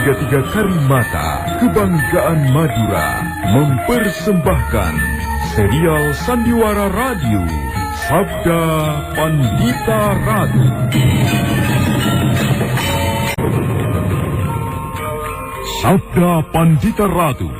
Tiga Karimata, kebanggaan Madura, mempersembahkan serial Sandiwara Radio, Sabda Pandita Ratu. Sabda Pandita Ratu.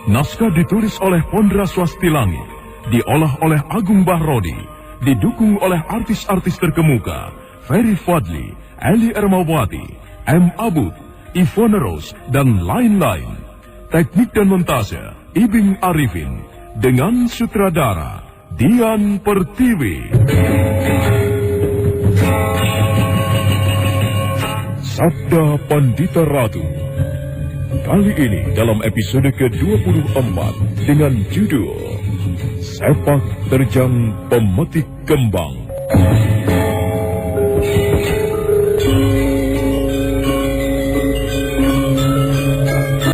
Naskah ditulis oleh Pondra Swastilangi, diolah oleh Agung Bahrodi, didukung oleh artis-artis terkemuka, Ferry Fadli, Eli Ermawati, M. Abud, Ivone Rose, dan lain-lain. Teknik dan montase, Ibing Arifin, dengan sutradara Dian Pertiwi. Sabda Pandita Ratu. Kali ini dalam episode ke-24 dengan judul Sepak Terjang Pemetik Kembang.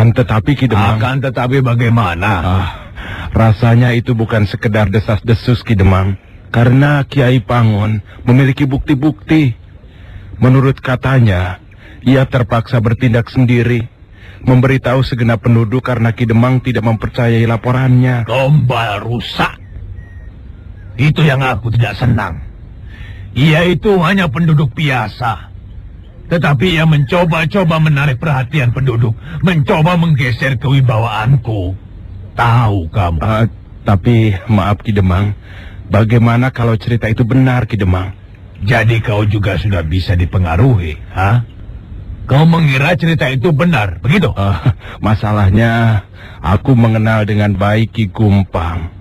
Tetapi Ki Demang. Akan tetapi bagaimana? Rasanya itu bukan sekedar desas-desus Ki Demang. Karena Kiai Pangon memiliki bukti-bukti. Menurut katanya, ia terpaksa bertindak sendiri, memberitahu segenap penduduk karena Ki Demang tidak mempercayai laporannya. Gombal rusak. Itu yang aku tidak senang. Ia itu hanya penduduk biasa. Tetapi ia mencoba-coba menarik perhatian penduduk, mencoba menggeser kewibawaanku. Tahu kamu? Tapi maaf Ki Demang, bagaimana kalau cerita itu benar Ki Demang? Jadi kau juga sudah bisa dipengaruhi, ha? Kau mengira cerita itu benar, begitu? Masalahnya, aku mengenal dengan baik Ki Gumpang.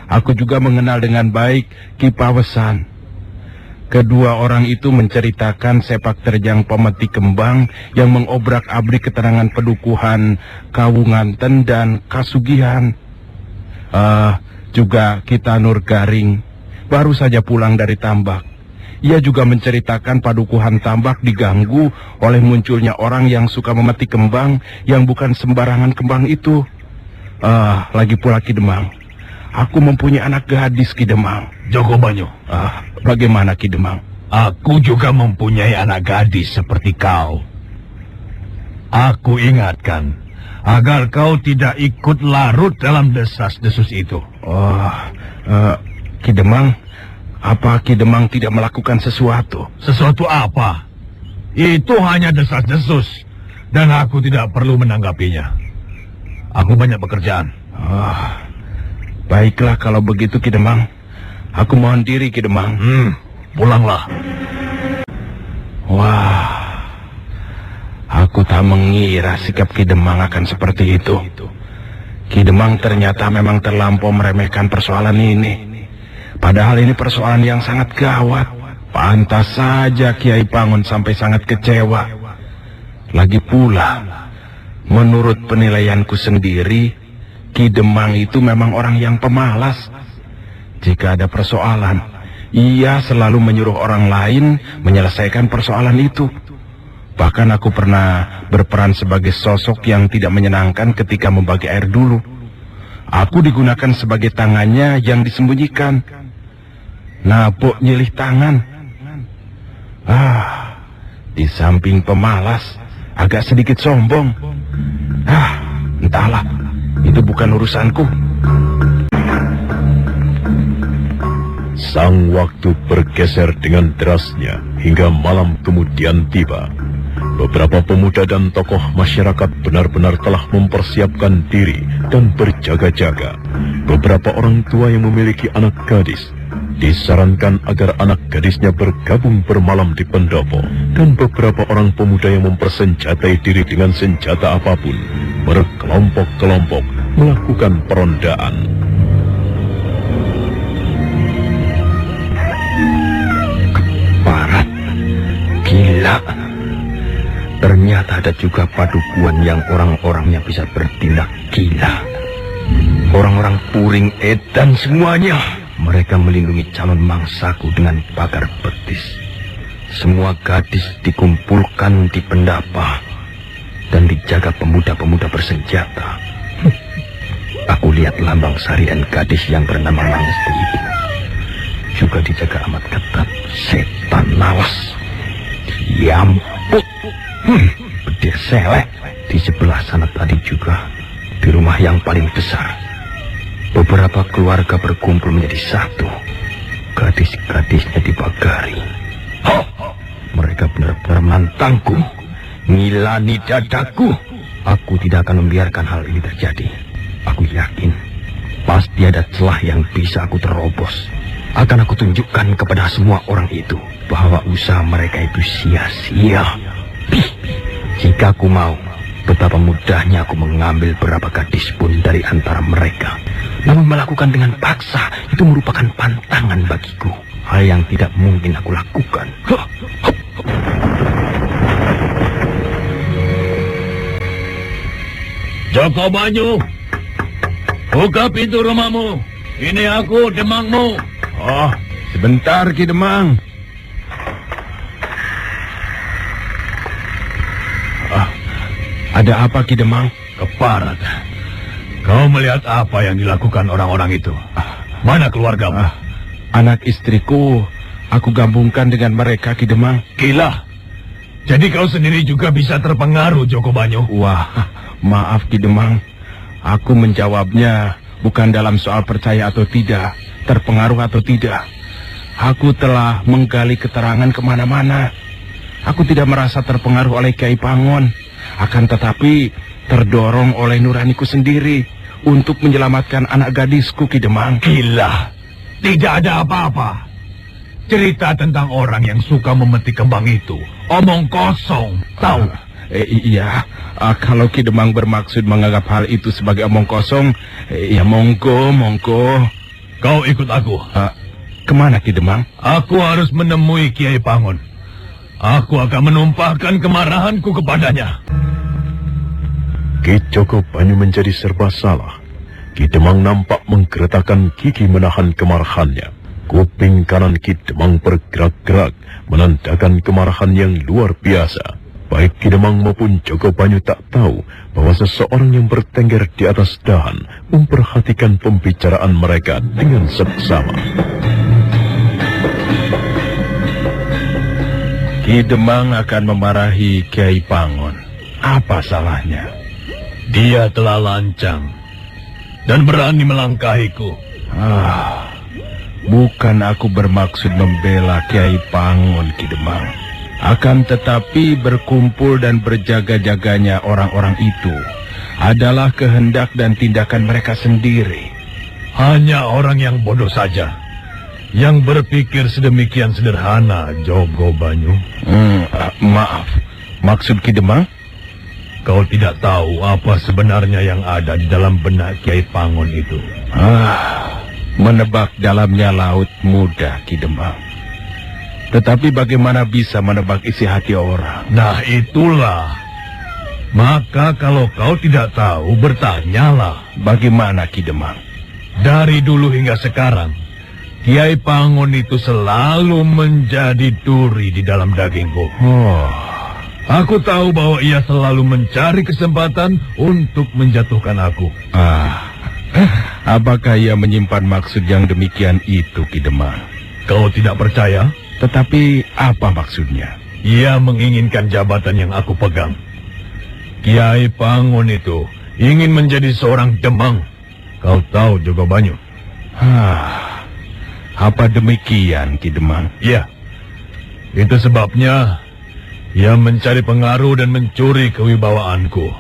Aku juga mengenal dengan baik Ki Pawesan. Kedua orang itu menceritakan sepak terjang pemetik kembang yang mengobrak-abrik keterangan pedukuhan Kawunganten dan Kasugihan. Juga kita Nur Garing baru saja pulang dari tambak. Ia juga menceritakan padukuhan tambak diganggu oleh munculnya orang yang suka memetik kembang yang bukan sembarangan kembang itu. Lagi pula Ki Demang, aku mempunyai anak gadis Ki Demang. Joko Banyu. Bagaimana Ki Demang? Aku juga mempunyai anak gadis seperti kau. Aku ingatkan agar kau tidak ikut larut dalam desas-desus itu. Ki Demang, apa Ki Demang tidak melakukan sesuatu? Sesuatu apa? Itu hanya desas-desus, dan aku tidak perlu menanggapinya. Aku banyak pekerjaan. Baiklah kalau begitu Ki Demang. Aku mohon diri Ki Demang. Pulanglah. Wah, aku tak mengira sikap Ki Demang akan seperti itu. Ki Demang ternyata memang terlampau meremehkan persoalan ini. Padahal ini persoalan yang sangat gawat. Pantas saja Kiai Pangon sampai sangat kecewa. Lagi pula, menurut penilaianku sendiri, Ki Demang itu memang orang yang pemalas. Jika ada persoalan, ia selalu menyuruh orang lain menyelesaikan persoalan itu. Bahkan aku pernah berperan sebagai sosok yang tidak menyenangkan ketika membagi air dulu. Aku digunakan sebagai tangannya yang disembunyikan. Napuk nyilih tangan. Di samping pemalas, agak sedikit sombong. Entahlah, itu bukan urusanku. Sang waktu bergeser dengan derasnya hingga malam kemudian tiba. Beberapa pemuda dan tokoh masyarakat benar-benar telah mempersiapkan diri dan berjaga-jaga. Beberapa orang tua yang memiliki anak gadis disarankan agar anak gadisnya bergabung bermalam di pendopo, dan beberapa orang pemuda yang mempersenjatai diri dengan senjata apapun berkelompok-kelompok melakukan perondaan. Keparat, gila. Ternyata ada juga padukuhan yang orang-orangnya bisa bertindak gila. Orang-orang puring edan semuanya. Mereka melindungi calon mangsaku dengan pagar betis. Semua gadis dikumpulkan di pendapa dan dijaga pemuda-pemuda bersenjata. Aku lihat lambang sarian gadis yang bernama Mangesti itu juga dijaga amat ketat. Setan lawas. Yamput. petir selek. Di sebelah sana tadi juga, di rumah yang paling besar, beberapa keluarga berkumpul menjadi satu. Gadis-gadisnya dibagari. Mereka benar-benar menantangku, ngilani dadaku. Aku tidak akan membiarkan hal ini terjadi. Aku yakin pasti ada celah yang bisa aku terobos. Akan aku tunjukkan kepada semua orang itu bahwa usaha mereka itu sia-sia. Jika aku mau, betapa mudahnya aku mengambil beberapa gadis pun dari antara mereka. Namun melakukan dengan paksa itu merupakan pantangan bagiku. Hal yang tidak mungkin aku lakukan. Joko Banyu, buka pintu rumahmu. Ini aku, Demangmu. Oh, sebentar Ki Demang. Ada apa Ki Demang? Keparat. Kau melihat apa yang dilakukan orang-orang itu? Mana keluargamu? Anak istriku, aku gabungkan dengan mereka Ki Demang. Gila. Jadi kau sendiri juga bisa terpengaruh, Joko Banyu? Wah, maaf Ki Demang. Aku menjawabnya bukan dalam soal percaya atau tidak, terpengaruh atau tidak. Aku telah menggali keterangan kemana-mana. Aku tidak merasa terpengaruh oleh Kiai Pangon. Akan tetapi terdorong oleh nuraniku sendiri untuk menyelamatkan anak gadisku Ki Demang. Gila. Tidak ada apa-apa. Cerita tentang orang yang suka memetik kembang itu omong kosong, tahu? Iya, kalau Ki Demang bermaksud menganggap hal itu sebagai omong kosong, ya monggo. Kau ikut aku. Kemana Ki Demang? Aku harus menemui Kiai Pangon. Aku akan menumpahkan kemarahanku kepadanya. Ki Joko Banyu menjadi serba salah. Ki Demang nampak menggeretakkan gigi menahan kemarahannya. Kuping kanan Ki Demang bergerak-gerak, menandakan kemarahan yang luar biasa. Baik Ki Demang maupun Joko Banyu tak tahu bahwa seseorang yang bertengger di atas dahan memperhatikan pembicaraan mereka dengan seksama. Ki Demang akan memarahi Kiai Pangon. Apa salahnya? Dia telah lancang dan berani melangkahiku. Bukan aku bermaksud membela Kiai Pangon, Ki Demang. Akan tetapi berkumpul dan berjaga-jaganya orang-orang itu adalah kehendak dan tindakan mereka sendiri. Hanya orang yang bodoh saja yang berpikir sedemikian sederhana, Joko Banyu. Maaf, maksud Ki Demang? Kau tidak tahu apa sebenarnya yang ada di dalam benak Kiai Pangon itu. Menebak dalamnya laut mudah, Ki Demang. Tetapi bagaimana bisa menebak isi hati orang? Nah itulah. Maka kalau kau tidak tahu, bertanyalah. Bagaimana Ki Demang? Dari dulu hingga sekarang, Kiai Pangon itu selalu menjadi duri di dalam dagingku. Aku tahu bahwa ia selalu mencari kesempatan untuk menjatuhkan aku. Apakah ia menyimpan maksud yang demikian itu, Ki Demang? Kau tidak percaya? Tetapi apa maksudnya? Ia menginginkan jabatan yang aku pegang. Kiai Pangon itu ingin menjadi seorang Demang. Kau tahu, Joko Banyu? Apa demikian, Ki Demang? Iya. Itu sebabnya ia mencari pengaruh dan mencuri kewibawaanku.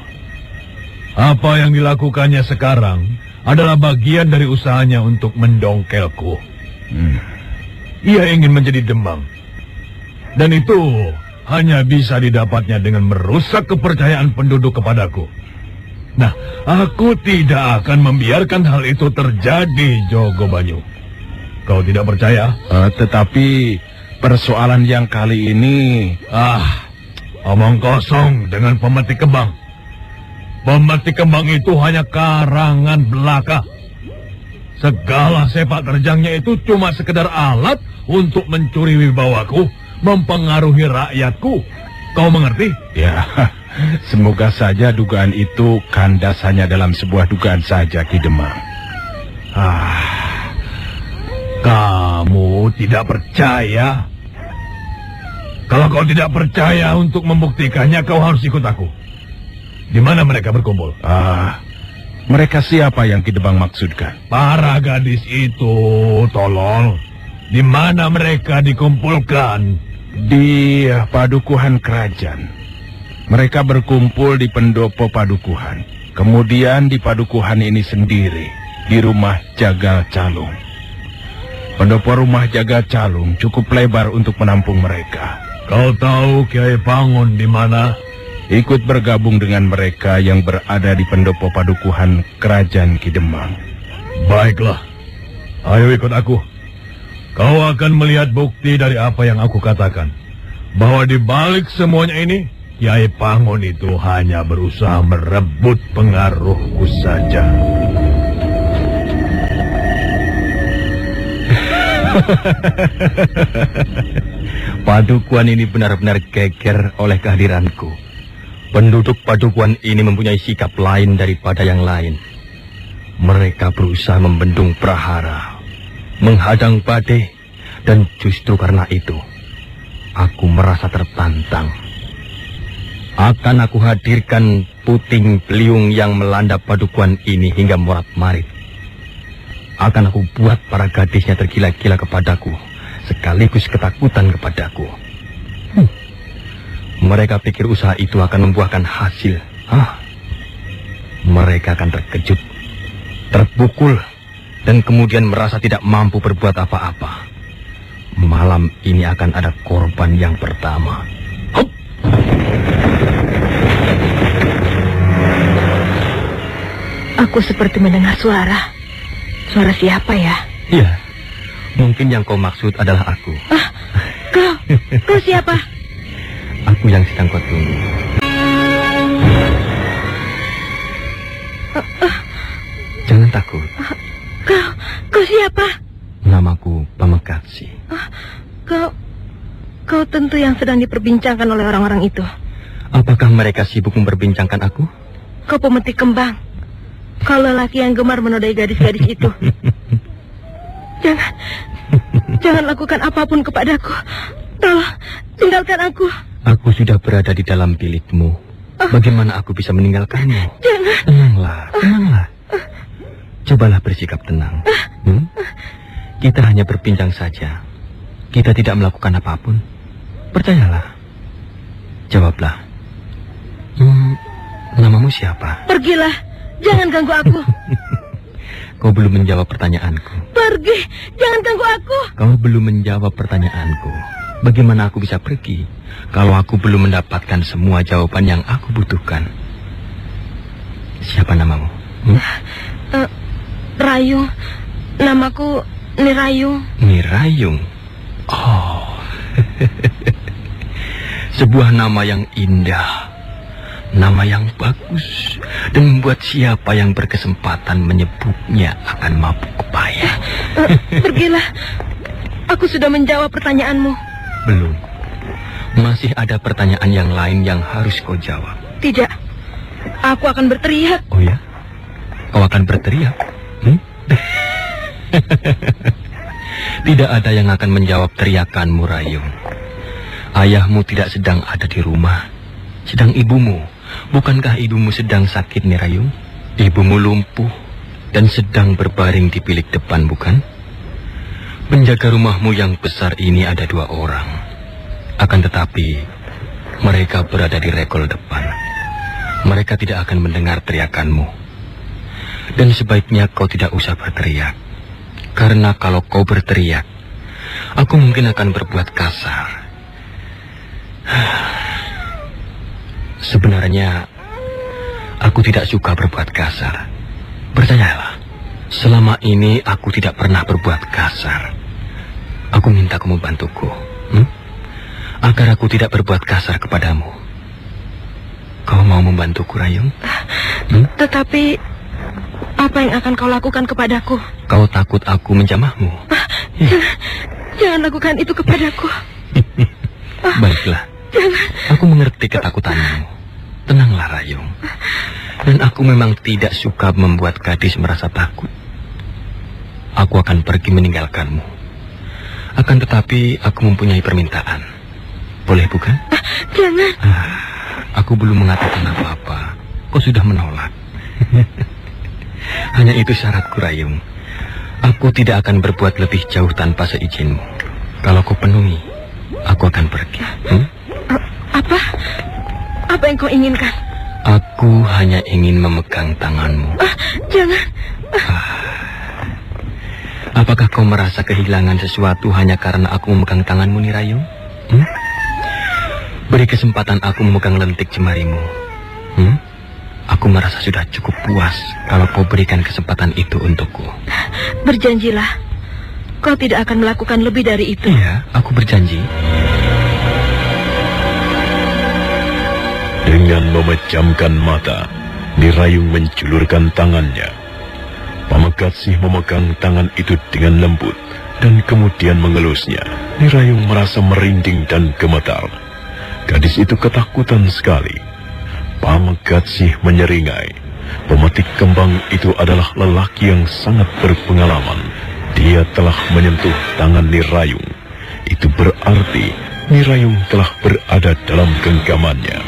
Apa yang dilakukannya sekarang adalah bagian dari usahanya untuk mendongkelku. Ia ingin menjadi Demang. Dan itu hanya bisa didapatnya dengan merusak kepercayaan penduduk kepadaku. Nah, aku tidak akan membiarkan hal itu terjadi, Joko Banyu. Kau tidak percaya? Tetapi persoalan yang kali ini... Omong kosong dengan pemetik kembang. Pemetik kembang itu hanya karangan belaka. Segala sepak terjangnya itu cuma sekedar alat untuk mencuri wibawaku, mempengaruhi rakyatku. Kau mengerti? Ya, semoga saja dugaan itu kandas hanya dalam sebuah dugaan saja, Ki Demang. Kamu tidak percaya? Kalau kau tidak percaya untuk membuktikannya, kau harus ikut aku. Di mana mereka berkumpul? Mereka siapa yang Ki Demang maksudkan? Para gadis itu, tolong. Di mana mereka dikumpulkan? Di padukuhan kerajaan. Mereka berkumpul di pendopo padukuhan. Kemudian di padukuhan ini sendiri, di rumah Jagal Calung. Pendopo rumah Jagal Calung cukup lebar untuk menampung mereka. Kau tahu Kiai Pangun di mana? Ikut bergabung dengan mereka yang berada di pendopo padukuhan kerajaan Ki Demang. Baiklah, ayo ikut aku. Kau akan melihat bukti dari apa yang aku katakan. Bahwa di balik semuanya ini, Kiai Pangun itu hanya berusaha merebut pengaruhku saja. Padukuan ini benar-benar geger oleh kehadiranku. Penduduk padukuan ini mempunyai sikap lain daripada yang lain. Mereka berusaha membendung prahara, menghadang badai, dan justru karena itu, aku merasa tertantang. Akan aku hadirkan puting beliung yang melanda padukuan ini hingga morat-marit. Akan aku buat para gadisnya tergila-gila kepadaku, sekaligus ketakutan kepadaku. Mereka pikir usaha itu akan membuahkan hasil. Mereka akan terkejut, terpukul, dan kemudian merasa tidak mampu berbuat apa-apa. Malam ini akan ada korban yang pertama. Aku seperti mendengar suara. Suara siapa ya? Ya, mungkin yang kau maksud adalah aku. Kau siapa? Aku yang sedang kau tunggu. Jangan takut. Kau siapa? Namaku Pamekaksi. Kau tentu yang sedang diperbincangkan oleh orang-orang itu. Apakah mereka sibuk memperbincangkan aku? Kau pemetik kembang. Kau lelaki yang gemar menodai gadis-gadis itu. Jangan lakukan apapun kepadaku. Tolong, tinggalkan aku. Aku sudah berada di dalam bilikmu. Bagaimana aku bisa meninggalkanmu? Jangan. Tenanglah. Cobalah bersikap tenang. Kita hanya berbincang saja. Kita tidak melakukan apapun. Percayalah. Jawablah. Namamu siapa? Pergilah. Jangan ganggu aku. Kau belum menjawab pertanyaanku. Pergi. Jangan ganggu aku. Kau belum menjawab pertanyaanku. Bagaimana aku bisa pergi kalau aku belum mendapatkan semua jawaban yang aku butuhkan? Siapa namamu? Rayung. Namaku Nirayung. Nirayung? Oh. Sebuah nama yang indah. Nama yang bagus. Dan membuat siapa yang berkesempatan menyebutnya akan mabuk kepaya. Pergilah. Aku sudah menjawab pertanyaanmu. Belum. Masih ada pertanyaan yang lain yang harus kau jawab. Tidak. Aku akan berteriak. Oh ya? Kau akan berteriak? Tidak ada yang akan menjawab teriakanmu, Rayung. Ayahmu tidak sedang ada di rumah. Sedang ibumu. Bukankah ibumu sedang sakit, nih, Rayung? Ibumu lumpuh dan sedang berbaring di bilik depan, bukan? Penjaga rumahmu yang besar ini ada 2 orang. Akan tetapi, mereka berada di regol depan. Mereka tidak akan mendengar teriakanmu. Dan sebaiknya kau tidak usah berteriak. Karena kalau kau berteriak, aku mungkin akan berbuat kasar. Sebenarnya, aku tidak suka berbuat kasar. Percayalah, selama ini aku tidak pernah berbuat kasar. Aku minta kamu bantuku, agar aku tidak berbuat kasar kepadamu. Kau mau membantuku, Rayung? Tetapi, apa yang akan kau lakukan kepadaku? Kau takut aku menjamahmu? Jangan lakukan itu kepadaku. Baiklah. Jangan. Aku mengerti ketakutanmu. Tenanglah, Rayung. Dan aku memang tidak suka membuat gadis merasa takut. Aku akan pergi meninggalkanmu. Akan tetapi aku mempunyai permintaan. Boleh bukan? Jangan. Aku belum mengatakan apa-apa. Kau sudah menolak. Hanya itu syaratku, Rayung. Aku tidak akan berbuat lebih jauh tanpa seizinmu. Kalau kau penuhi, aku akan pergi. Apa? Apa yang kau inginkan? Aku hanya ingin memegang tanganmu. Jangan. Apakah kau merasa kehilangan sesuatu hanya karena aku memegang tanganmu, Nirayung? Beri kesempatan aku memegang lentik jemarimu. Aku merasa sudah cukup puas kalau kau berikan kesempatan itu untukku. Berjanjilah, kau tidak akan melakukan lebih dari itu. Iya, aku berjanji. Dengan memejamkan mata, Nirayung menjulurkan tangannya. Pamekatsih memegang tangan itu dengan lembut dan kemudian mengelusnya. Nirayung merasa merinding dan gemetar. Gadis itu ketakutan sekali. Pamekatsih menyeringai. Pemetik kembang itu adalah lelaki yang sangat berpengalaman. Dia telah menyentuh tangan Nirayung. Itu berarti Nirayung telah berada dalam genggamannya.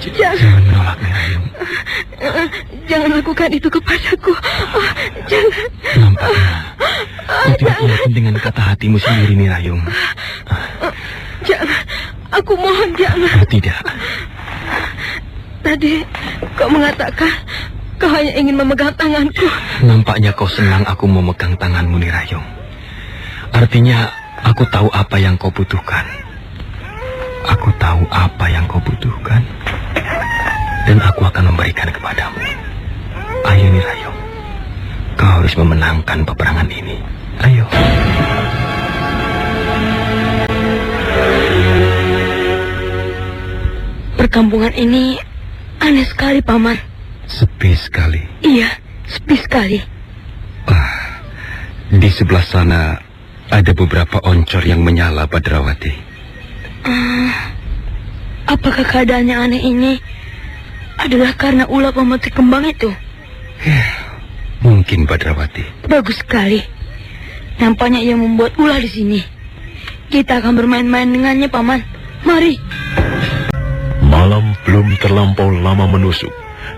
Jangan menolak, Nirayung. Jangan lakukan itu kepadaku. Jangan. Nampaknya kau tidak yakin dengan kata hatimu sendiri, Nirayung. Jangan. Aku mohon jangan. Tidak. Tadi kau mengatakan kau hanya ingin memegang tanganku. Nampaknya kau senang aku memegang tanganmu, Nirayung. Artinya aku tahu apa yang kau butuhkan. Aku tahu apa yang kau butuhkan. Dan aku akan memberikan kepadamu. Ayo, Nirayung. Kau harus memenangkan peperangan ini. Ayo. Perkampungan ini aneh sekali, Paman. Sepi sekali. Iya, sepi sekali. Di sebelah sana ada beberapa oncor yang menyala, Badrawati. Apakah keadaannya aneh ini adalah karena ulah pemetik kembang itu? Mungkin, Badrawati. Bagus sekali. Nampaknya ia membuat ulah di sini. Kita akan bermain-main dengannya, Paman. Mari. Malam belum terlampau lama menusuk.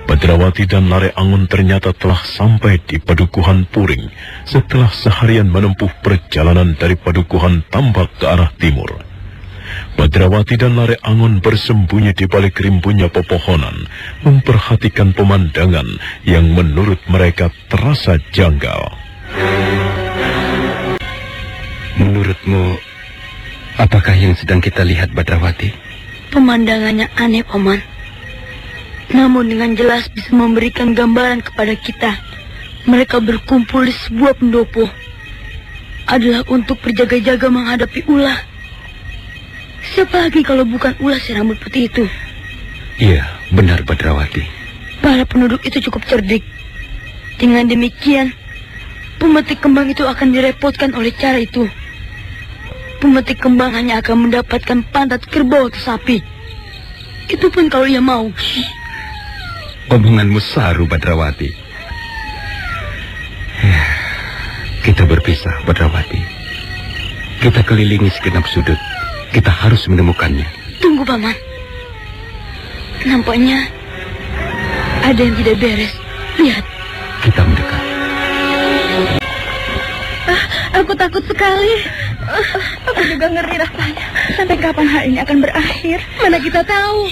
Badrawati dan Lare Angon ternyata telah sampai di Padukuhan Puring setelah seharian menempuh perjalanan dari Padukuhan Tambak ke arah timur. Badrawati dan Lare Angon bersembunyi di balik rimbunnya pepohonan, memperhatikan pemandangan yang menurut mereka terasa janggal. Menurutmu, apakah yang sedang kita lihat, Badrawati? Pemandangannya aneh, Paman. Namun dengan jelas bisa memberikan gambaran kepada kita. Mereka berkumpul di sebuah pendopo. Adalah untuk berjaga-jaga menghadapi ulah. Siapa lagi kalau bukan ulah si rambut putih itu? Iya, benar, Badrawati. Para penduduk itu cukup cerdik. Dengan demikian, pemetik kembang itu akan direpotkan oleh cara itu. Pemetik kembang hanya akan mendapatkan pantat kerbau atau sapi. Itu pun kalau ia mau. Omonganmu saru, Badrawati. Kita berpisah, Badrawati. Kita kelilingi segenap sudut. Kita harus menemukannya. Tunggu, Paman. Nampaknya ada yang tidak beres. Lihat. Kita mendekat. Aku takut sekali. Aku juga ngeri rasanya. Sampai kapan hal ini akan berakhir? Mana kita tahu.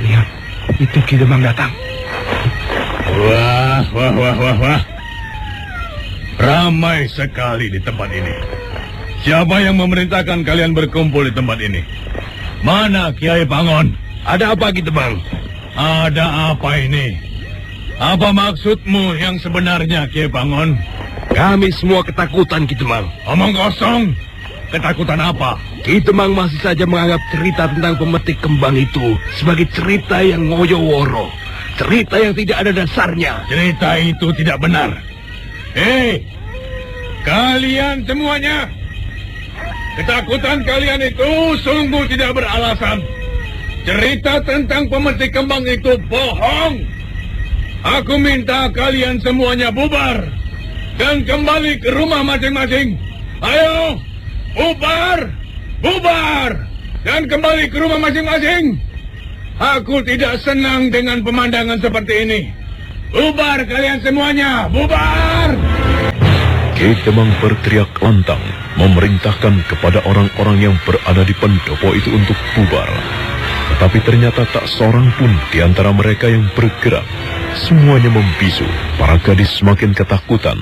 Lihat. Itu Ki Demang datang. Wah. Ramai sekali di tempat ini. Siapa yang memerintahkan kalian berkumpul di tempat ini? Mana Kiai Pangon? Ada apa, Ki Demang? Ada apa ini? Apa maksudmu yang sebenarnya, Kiai Pangon? Kami semua ketakutan, Ki Demang. Omong kosong. Ketakutan apa? Ki Demang masih saja menganggap cerita tentang pemetik kembang itu sebagai cerita yang ngoyo-woro. Cerita yang tidak ada dasarnya. Cerita itu tidak benar. Hei, kalian semuanya. Ketakutan kalian itu sungguh tidak beralasan. Cerita tentang pemetik kembang itu bohong. Aku minta kalian semuanya bubar dan kembali ke rumah masing-masing. Ayo, bubar, bubar, dan kembali ke rumah masing-masing. Aku tidak senang dengan pemandangan seperti ini. Bubar kalian semuanya, bubar! Ki Demang berteriak lantang, memerintahkan kepada orang-orang yang berada di pendopo itu untuk bubar. Tetapi ternyata tak seorang pun di antara mereka yang bergerak. Semuanya membisu, para gadis semakin ketakutan,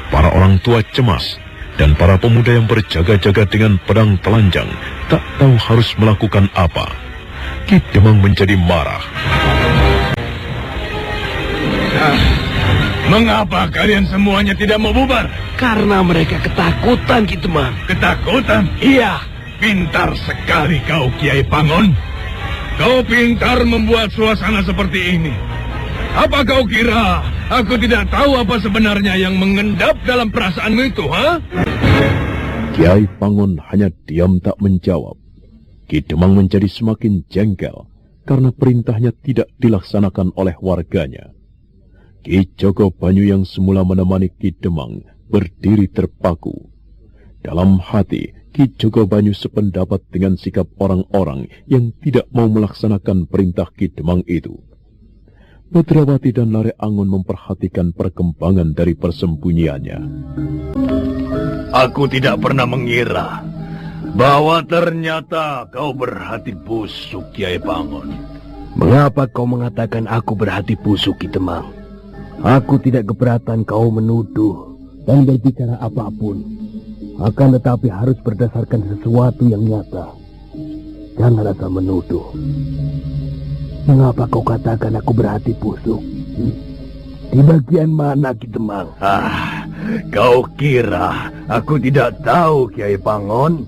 para orang tua cemas, dan para pemuda yang berjaga-jaga dengan pedang telanjang tak tahu harus melakukan apa. Ki Demang menjadi marah. Mengapa kalian semuanya tidak mau bubar? Karena mereka ketakutan, Ki Demang. Ketakutan? Iya. Pintar sekali kau, Kiai Pangon. Kau pintar membuat suasana seperti ini. Apa kau kira aku tidak tahu apa sebenarnya yang mengendap dalam perasaanmu itu, ha? Kiai Pangon hanya diam tak menjawab. Ki Demang menjadi semakin jengkel karena perintahnya tidak dilaksanakan oleh warganya. Ki Joko Banyu yang semula menemani Ki Demang berdiri terpaku. Dalam hati, Ki Joko Banyu sependapat dengan sikap orang-orang yang tidak mau melaksanakan perintah Ki Demang itu. Badrawati dan Lare Angon memperhatikan perkembangan dari persembunyiannya. Aku tidak pernah mengira bahwa ternyata kau berhati busuk, Kiai Pangon. Mengapa kau mengatakan aku berhati busuk, Ki Demang? Aku tidak keberatan kau menuduh dan berbicara apapun. Akan tetapi harus berdasarkan sesuatu yang nyata. Jangan asal menuduh. Mengapa kau katakan aku berhati busuk? Di bagian mana, Ki Demang? Kau kira aku tidak tahu, Kiai Pangon?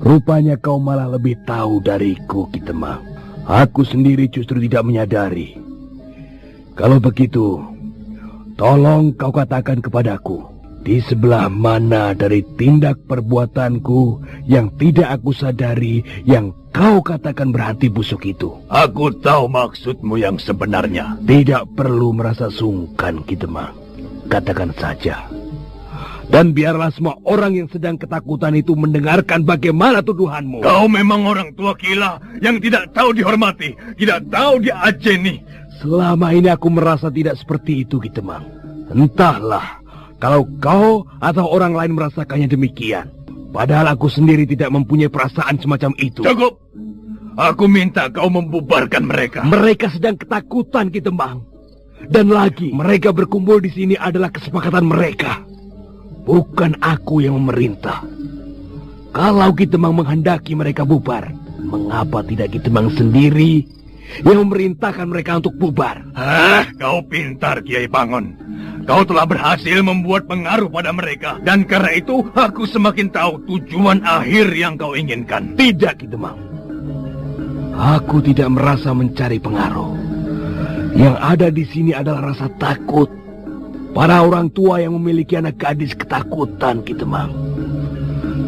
Rupanya kau malah lebih tahu dariku, Ki Demang. Aku sendiri justru tidak menyadari. Kalau begitu, tolong kau katakan kepadaku, di sebelah mana dari tindak perbuatanku yang tidak aku sadari yang kau katakan berhati busuk itu? Aku tahu maksudmu yang sebenarnya. Tidak perlu merasa sungkan, Ki Demang. Katakan saja. Dan biarlah semua orang yang sedang ketakutan itu mendengarkan bagaimana tuduhanmu. Kau memang orang tua gila yang tidak tahu dihormati, tidak tahu diajeni. Selama ini aku merasa tidak seperti itu, Ki Demang. Entahlah, kalau kau atau orang lain merasakannya demikian. Padahal aku sendiri tidak mempunyai perasaan semacam itu. Cukup! Aku minta kau membubarkan mereka. Mereka sedang ketakutan, Ki Demang. Dan lagi, mereka berkumpul di sini adalah kesepakatan mereka. Bukan aku yang memerintah. Kalau Ki Demang menghendaki mereka bubar, mengapa tidak Ki Demang sendiri yang memerintahkan mereka untuk bubar? Kau pintar, Kiai Pangon. Kau telah berhasil membuat pengaruh pada mereka. Dan karena itu, aku semakin tahu tujuan akhir yang kau inginkan. Tidak, Ki Demang. Aku tidak merasa mencari pengaruh. Yang ada di sini adalah rasa takut. Para orang tua yang memiliki anak gadis ketakutan, Ki Demang.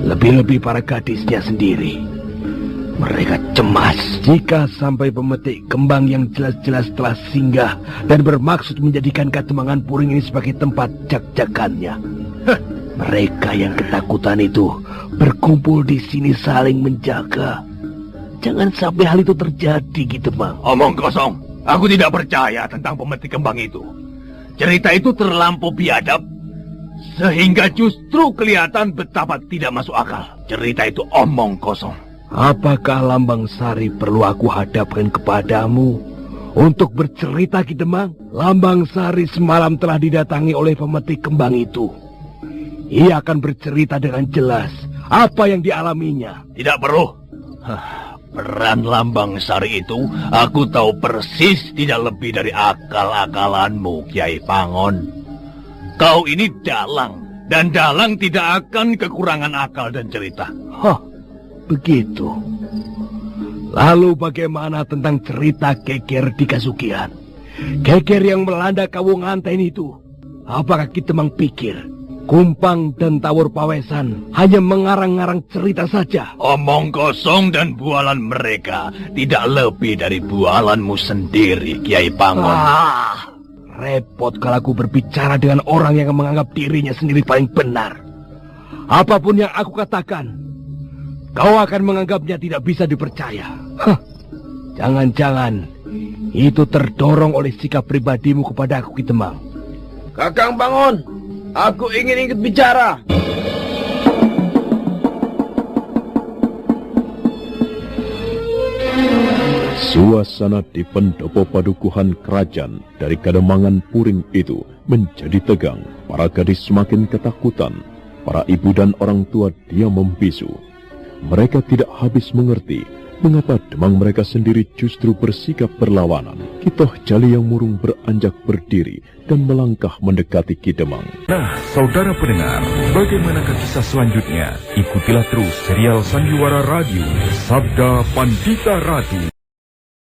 Lebih-lebih para gadisnya sendiri. Mereka cemas jika sampai pemetik kembang yang jelas-jelas telah singgah dan bermaksud menjadikan Kademangan Puring ini sebagai tempat jak-jakannya. Mereka yang ketakutan itu berkumpul di sini saling menjaga. Jangan sampai hal itu terjadi, Ki Demang. Omong kosong. Aku tidak percaya tentang pemetik kembang itu. Cerita itu terlampau biadab, sehingga justru kelihatan betapa tidak masuk akal. Cerita itu omong kosong. Apakah Lambang Sari perlu aku hadapkan kepadamu untuk bercerita, Ki Demang? Lambang Sari semalam telah didatangi oleh pemetik kembang itu. Ia akan bercerita dengan jelas apa yang dialaminya. Tidak perlu. Peran Lambang Sari itu aku tahu persis tidak lebih dari akal-akalanmu, Kiai Pangon. Kau ini dalang, dan dalang tidak akan kekurangan akal dan cerita. Begitu. Lalu bagaimana tentang cerita Geger di Kasugihan? Geger yang melanda Kawunganten itu. Apakah Ki Demang pikir Kumpang dan Tawur Pawesan hanya mengarang-arang cerita saja. Omong kosong dan bualan mereka tidak lebih dari bualanmu sendiri, Kiai Pangon. Repot kalau aku berbicara dengan orang yang menganggap dirinya sendiri paling benar. Apapun yang aku katakan, kau akan menganggapnya tidak bisa dipercaya. Jangan-jangan itu terdorong oleh sikap pribadimu kepada aku, Ki Demang. Kakang Bangun, aku ingin ikut bicara. Suasana di pendopo padukuhan kerajaan dari Kademangan Puring itu menjadi tegang. Para gadis semakin ketakutan. Para ibu dan orang tua diam membisu. Mereka tidak habis mengerti mengapa Demang mereka sendiri justru bersikap berlawanan. Kitoh Jali yang murung beranjak berdiri dan melangkah mendekati Ki Demang. Nah, saudara pendengar, bagaimanakah kisah selanjutnya? Ikutilah terus serial Sandiwara Radio, Sabda Pandita Ratu.